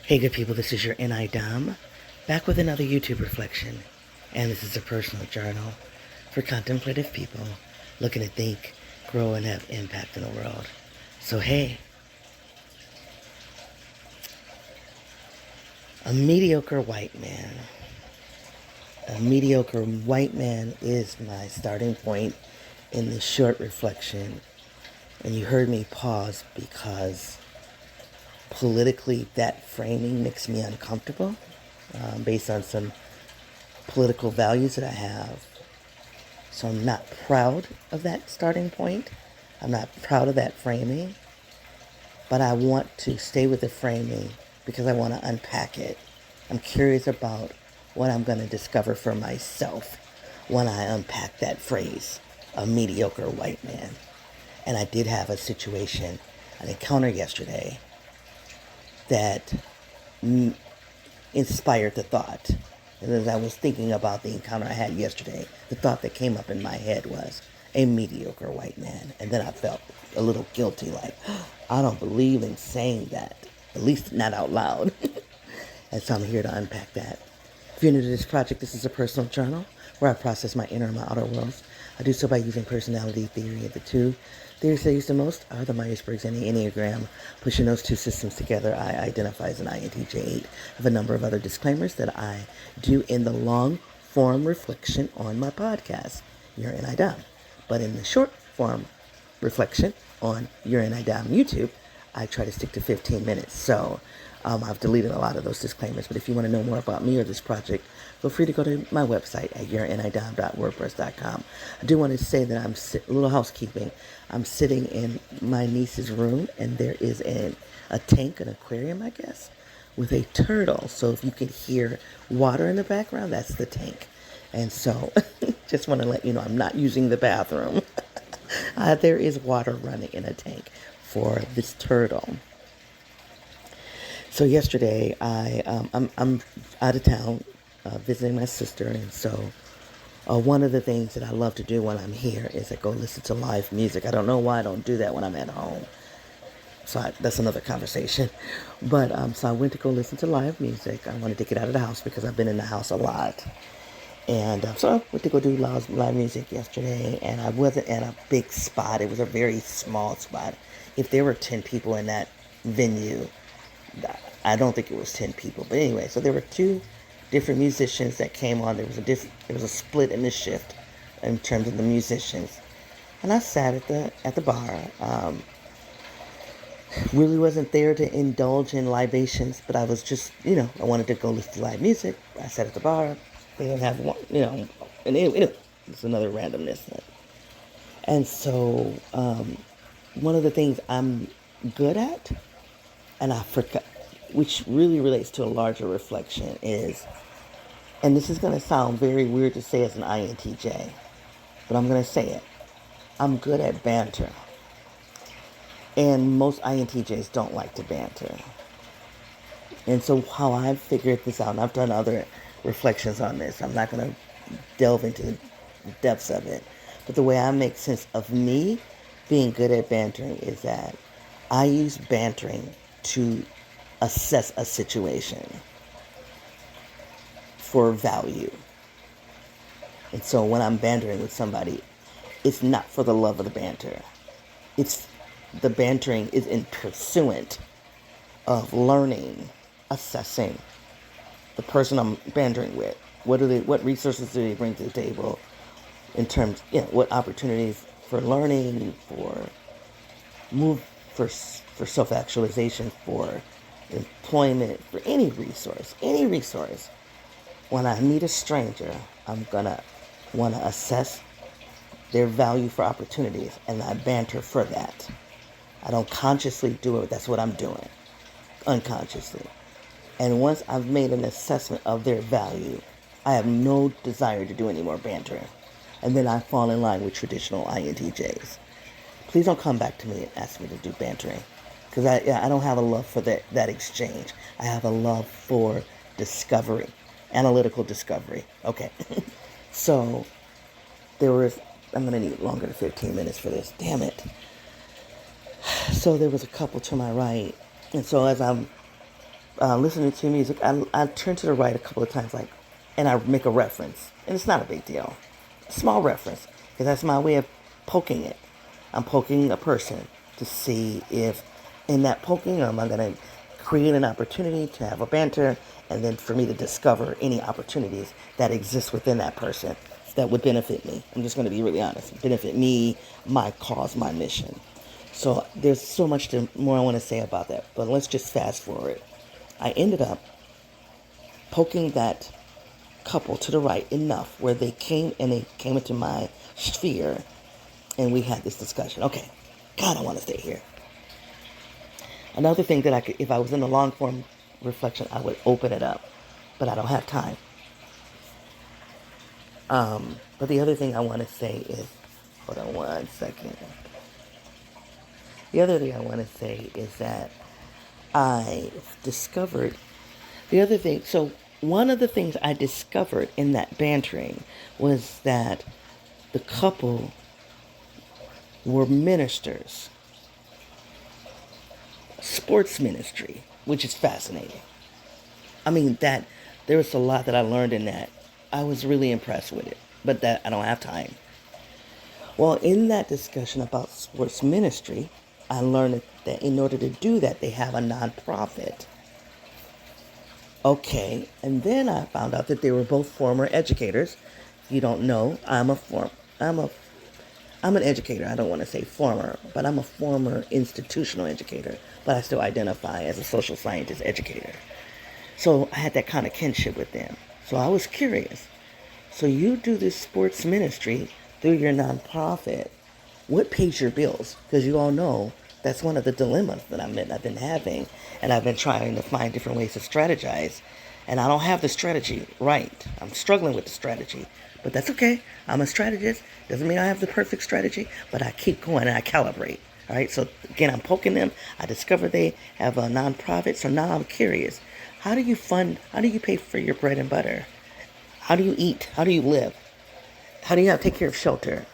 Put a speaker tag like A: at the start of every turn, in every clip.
A: Hey good people, this is your NI Dom, back with another YouTube reflection. And this is a personal journal for contemplative people looking to think, grow, and have impact in the world. So hey, a mediocre white man. A mediocre white man is my starting point in this short reflection. And you heard me pause because politically that framing makes me uncomfortable based on some political values that I have. So I'm not proud of that starting point. I'm not proud of that framing, but I want to stay with the framing because I want to unpack it. I'm curious about what I'm going to discover for myself when I unpack that phrase, a mediocre white man. And I did have a situation, an encounter yesterday that inspired the thought. And as I was thinking about the encounter I had yesterday, the thought that came up in my head was a mediocre white man. And then I felt a little guilty, like, I don't believe in saying that, at least not out loud. And so I'm here to unpack that. If you're new to this project, this is a personal journal where I process my inner and my outer worlds. I do so by using personality theory. The two theories I use the most are the Myers-Briggs and the Enneagram. Pushing those two systems together, I identify as an INTJ 8. I have a number of other disclaimers that I do in the long-form reflection on my podcast, Your NI Dom. But in the short-form reflection on Your NI Dom YouTube, I try to stick to 15 minutes. So I've deleted a lot of those disclaimers, but if you want to know more about me or this project, feel free to go to my website at yournidom.wordpress.com. I do want to say that a little housekeeping. I'm sitting in my niece's room, and there is a tank, an aquarium, I guess, with a turtle. So if you can hear water in the background, that's the tank. And so just want to let you know I'm not using the bathroom. There is water running in a tank for this turtle. So yesterday, I'm out of town visiting my sister, and so one of the things that I love to do when I'm here is I go listen to live music. I don't know why I don't do that when I'm at home. So that's another conversation. But so I went to go listen to live music. I wanted to get out of the house because I've been in the house a lot. And so I went to go do live music yesterday, and I wasn't at a big spot. It was a very small spot. If there were 10 people in that venue, I don't think it was 10 people. But anyway, so there were two different musicians that came on. There was a split in the shift in terms of the musicians. And I sat at the bar. Really wasn't there to indulge in libations, but I was just, I wanted to go listen to live music. I sat at the bar. They didn't have one, and it's another randomness. And so one of the things I'm good at, and I forgot, which really relates to a larger reflection, is, and this is going to sound very weird to say as an INTJ, but I'm going to say it. I'm good at banter. And most INTJs don't like to banter. And so how I've figured this out, and I've done other reflections on this, I'm not going to delve into the depths of it, but the way I make sense of me being good at bantering is that I use bantering to assess a situation for value. And so when I'm bantering with somebody, it's not for the love of the banter. The bantering is in pursuant of learning, assessing the person I'm bantering with. What resources do they bring to the table in terms, what opportunities for learning, for self-actualization, for employment, for any resource. When I meet a stranger, I'm gonna want to assess their value for opportunities, and I banter for that. I don't consciously do it. That's what I'm doing, unconsciously. And once I've made an assessment of their value, I have no desire to do any more bantering. And then I fall in line with traditional INTJs. Please don't come back to me and ask me to do bantering, because I don't have a love for that exchange. I have a love for discovery, analytical discovery. Okay. So I'm going to need longer than 15 minutes for this. Damn it. So there was a couple to my right. And so as I'm listening to music, I turn to the right a couple of times, like, and I make a reference, and it's not a big deal, small reference, because that's my way of poking it. I'm poking a person to see if, in that poking, am I going to create an opportunity to have a banter, and then for me to discover any opportunities that exist within that person that would benefit me. I'm just going to be really honest. Benefit me, my cause, my mission. So there's so much more I want to say about that, but let's just fast forward. I ended up poking that couple to the right enough where they came into my sphere, and we had this discussion. Okay, God, I want to stay here. Another thing that I could, if I was in the long form reflection, I would open it up, but I don't have time. But the other thing I want to say is, hold on one second. The other thing I want to say is that I discovered the other thing. So one of the things I discovered in that bantering was that the couple were ministers, sports ministry, which is fascinating. I mean, that there was a lot that I learned in that. I was really impressed with it, but that I don't have time. Well, in that discussion about sports ministry, I learned that in order to do that, they have a nonprofit. Okay, and then I found out that they were both former educators. If you don't know, I'm an educator. I don't want to say former, but I'm a former institutional educator, but I still identify as a social scientist educator. So I had that kind of kinship with them. So I was curious. So you do this sports ministry through your nonprofit. What pays your bills? Because you all know that's one of the dilemmas that I've been having, and I've been trying to find different ways to strategize. And I don't have the strategy right. I'm struggling with the strategy, but that's okay. I'm a strategist. Doesn't mean I have the perfect strategy, but I keep going and I calibrate. All right. So again, I'm poking them. I discover they have a nonprofit. So now I'm curious. How do you pay for your bread and butter? How do you eat? How do you live? How do you take care of shelter?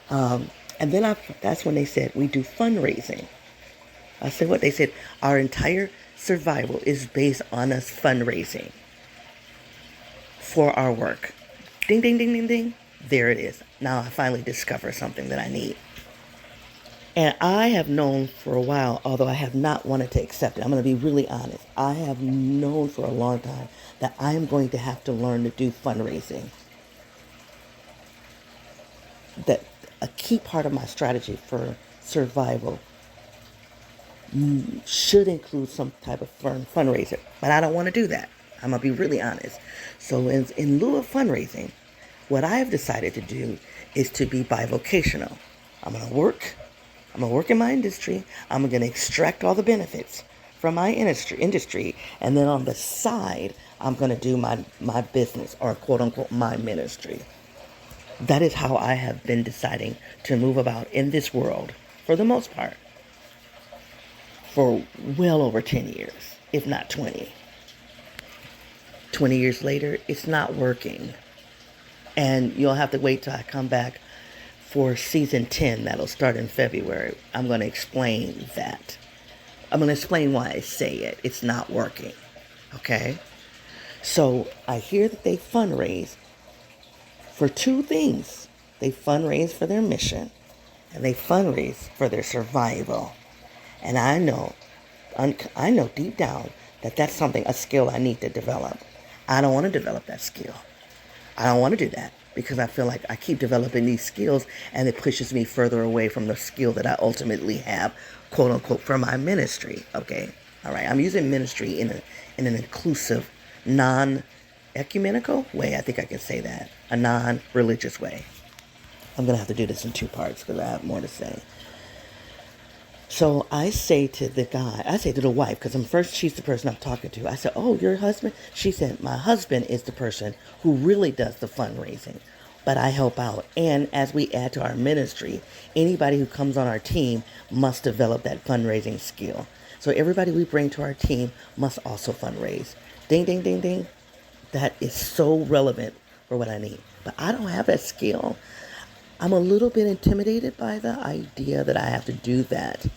A: And then that's when they said, we do fundraising. I said what? They said, our entire survival is based on us fundraising for our work. Ding, ding, ding, ding, ding. There it is. Now I finally discover something that I need. And I have known for a while, although I have not wanted to accept it. I'm going to be really honest. I have known for a long time that I am going to have to learn to do fundraising. That a key part of my strategy for survival should include some type of fundraiser. But I don't want to do that. I'm going to be really honest. So in lieu of fundraising, what I have decided to do is to be bivocational. I'm going to work in my industry. I'm going to extract all the benefits from my industry. And then on the side, I'm going to do my business, or quote unquote, my ministry. That is how I have been deciding to move about in this world, for the most part, for well over 10 years, if not 20. 20 years later, it's not working. And you'll have to wait till I come back for season 10. That'll start in February. I'm going to explain that. I'm going to explain why I say it. It's not working. Okay? So I hear that they fundraise for two things. They fundraise for their mission, and they fundraise for their survival. And I know deep down that that's a skill I need to develop. I don't want to develop that skill. I don't want to do that because I feel like I keep developing these skills and it pushes me further away from the skill that I ultimately have, quote unquote, for my ministry. Okay. All right. I'm using ministry in an inclusive, non-ecumenical way. I think I can say that. A non-religious way. I'm going to have to do this in two parts because I have more to say. So I say to the wife, because she's the person I'm talking to. I said, oh, your husband? She said, my husband is the person who really does the fundraising, but I help out. And as we add to our ministry, anybody who comes on our team must develop that fundraising skill. So everybody we bring to our team must also fundraise. Ding, ding, ding, ding. That is so relevant for what I need. But I don't have that skill. I'm a little bit intimidated by the idea that I have to do that.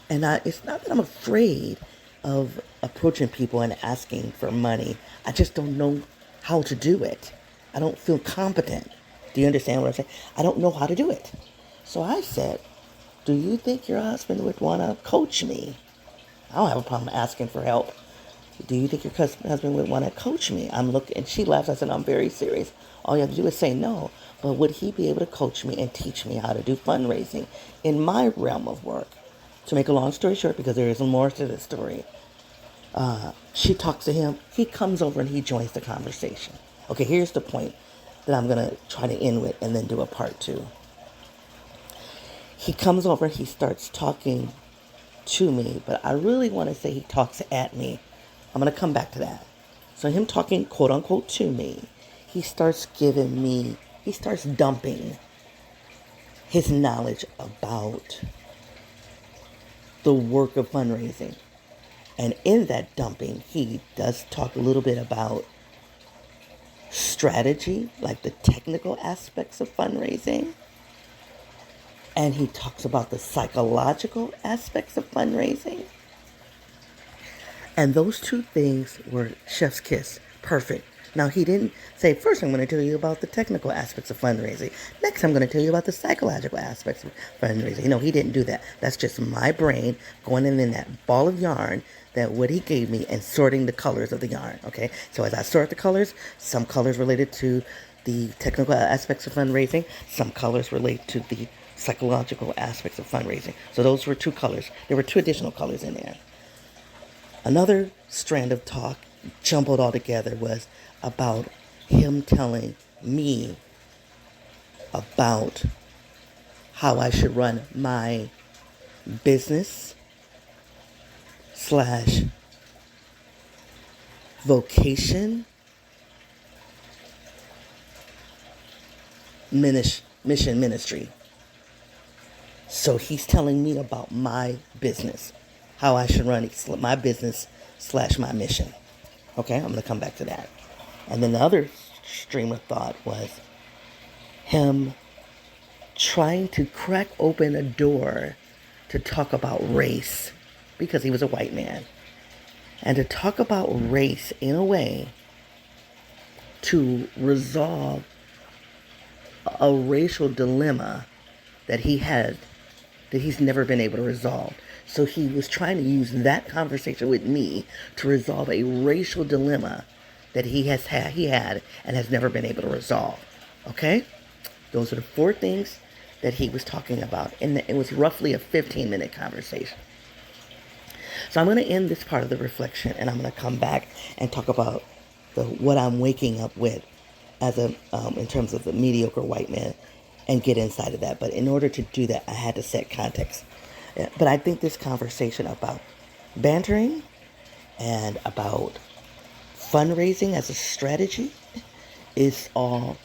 A: And it's not that I'm afraid, of approaching people and asking for money. I just don't know how to do it. I don't feel competent. Do you understand what I'm saying? I don't know how to do it. So I said, do you think your husband would want to coach me? I don't have a problem asking for help. Do you think your husband would want to coach me? I'm looking, and she laughs. I said, I'm very serious. All you have to do is say no. But would he be able to coach me and teach me how to do fundraising in my realm of work? To make a long story short, because there is more to this story, she talks to him. He comes over and he joins the conversation. Okay, here's the point that I'm going to try to end with and then do a part 2. He comes over, he starts talking to me, but I really want to say he talks at me. I'm going to come back to that. So him talking, quote unquote, to me, he starts dumping his knowledge about the work of fundraising. And in that dumping, he does talk a little bit about strategy, like the technical aspects of fundraising. And he talks about the psychological aspects of fundraising. And those two things were chef's kiss. Perfect. Now, he didn't say, first I'm going to tell you about the technical aspects of fundraising. Next, I'm going to tell you about the psychological aspects of fundraising. No, he didn't do that. That's just my brain going in that ball of yarn that what he gave me and sorting the colors of the yarn, okay? So as I sort the colors, some colors related to the technical aspects of fundraising, some colors relate to the psychological aspects of fundraising. So those were 2 colors. There were 2 additional colors in there. Another strand of talk, jumbled all together, was about him telling me about how I should run my business / vocation mission ministry. So he's telling me about my business, how I should run my business / my mission. Okay, I'm going to come back to that. And then the other stream of thought was him trying to crack open a door to talk about race, because he was a white man, and to talk about race in a way to resolve a racial dilemma that he had, that he's never been able to resolve. So he was trying to use that conversation with me to resolve a racial dilemma that he had and has never been able to resolve. Okay? Those are the 4 things that he was talking about. And it was roughly a 15-minute conversation. So I'm going to end this part of the reflection, and I'm going to come back and talk about what I'm waking up with as in terms of the mediocre white man, and get inside of that. But in order to do that, I had to set context. But I think this conversation about bantering and about fundraising as a strategy is all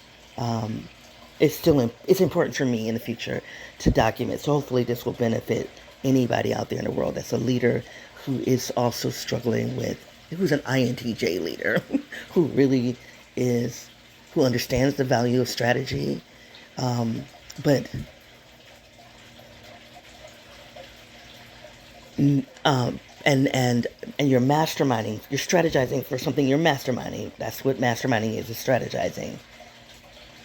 A: it's important for me in the future to document. So hopefully this will benefit anybody out there in the world that's a leader who is also struggling with, who's an INTJ leader, who really is, who understands the value of strategy, but and you're masterminding, you're strategizing for something you're masterminding. That's what masterminding is strategizing.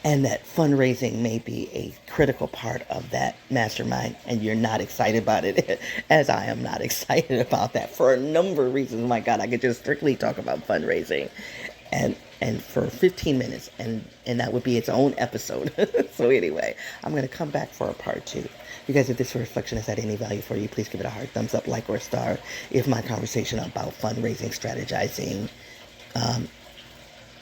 A: And that fundraising may be a critical part of that mastermind, and you're not excited about it, as I am not excited about that for a number of reasons. My God, I could just strictly talk about fundraising and for 15 minutes, and that would be its own episode. So anyway, I'm going to come back for a part 2. You guys, if this reflection has had any value for you, please give it a heart, thumbs up, like, or a star. If my conversation about fundraising, strategizing,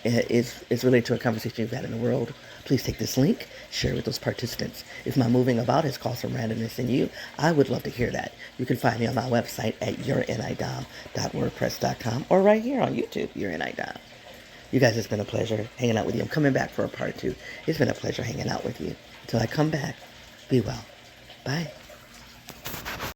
A: is related to a conversation you've had in the world, please take this link, share it with those participants. If my moving about has caused some randomness in you, I would love to hear that. You can find me on my website at yournidom.wordpress.com, or right here on YouTube, yournidom. You guys, it's been a pleasure hanging out with you. I'm coming back for a part 2. It's been a pleasure hanging out with you. Until I come back, be well. Bye.